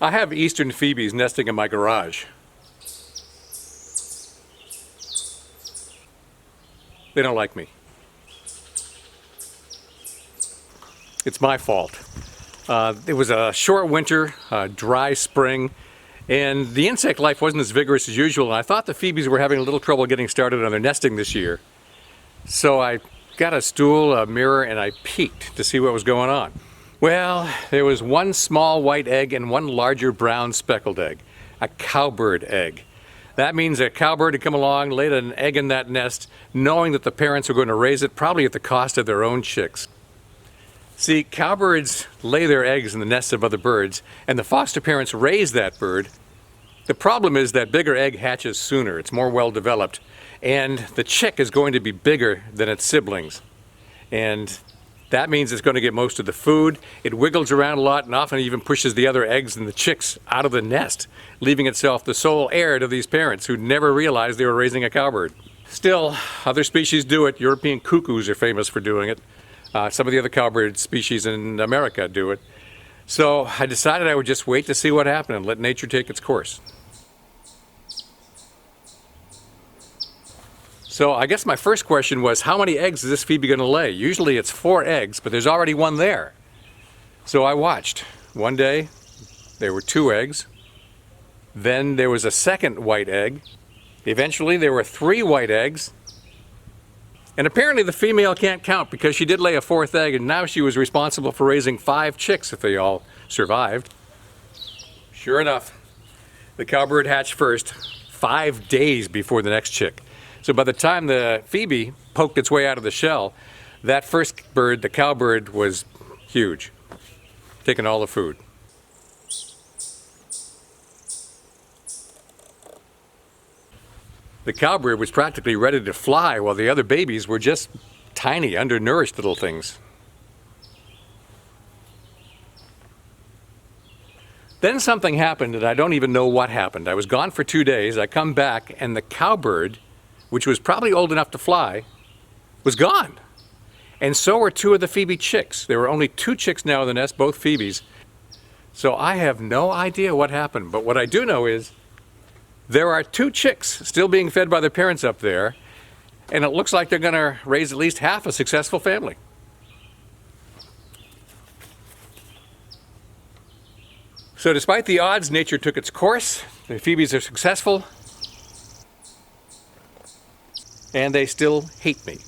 I have eastern phoebes nesting in my garage. They don't like me. It's my fault. It was a short winter, a dry spring, and the insect life wasn't as vigorous as usual, and I thought the phoebes were having a little trouble getting started on their nesting this year. So I got a stool, a mirror, and I peeked to see what was going on. Well, there was one small white egg and one larger brown speckled egg, a cowbird egg. That means a cowbird had come along, laid an egg in that nest, knowing that the parents were going to raise it, probably at the cost of their own chicks. See, cowbirds lay their eggs in the nests of other birds, and the foster parents raise that bird. The problem is that bigger egg hatches sooner, it's more well developed, and the chick is going to be bigger than its siblings. And that means it's going to get most of the food. It wiggles around a lot and often even pushes the other eggs and the chicks out of the nest, leaving itself the sole heir to these parents who never realized they were raising a cowbird. Still, other species do it. European cuckoos are famous for doing it. Some of the other cowbird species in America do it. So I decided I would just wait to see what happened and let nature take its course. So I guess my first question was, how many eggs is this phoebe going to lay? Usually it's 4 eggs, but there's already one there. So I watched. One day there were 2 eggs. Then there was a second white egg. Eventually there were 3 white eggs. And apparently the female can't count because she did lay a 4th egg, and now she was responsible for raising 5 chicks if they all survived. Sure enough, the cowbird hatched first, 5 days before the next chick. So by the time the phoebe poked its way out of the shell, that first bird, the cowbird, was huge, taking all the food. The cowbird was practically ready to fly while the other babies were just tiny, undernourished little things. Then something happened and I don't even know what happened. I was gone for 2 days. I come back and the cowbird, which was probably old enough to fly, was gone. And so were 2 of the phoebe chicks. There were only 2 chicks now in the nest, both phoebes. So I have no idea what happened, but what I do know is there are 2 chicks still being fed by their parents up there, and it looks like they're going to raise at least half a successful family. So despite the odds, nature took its course. The phoebes are successful, and they still hate me.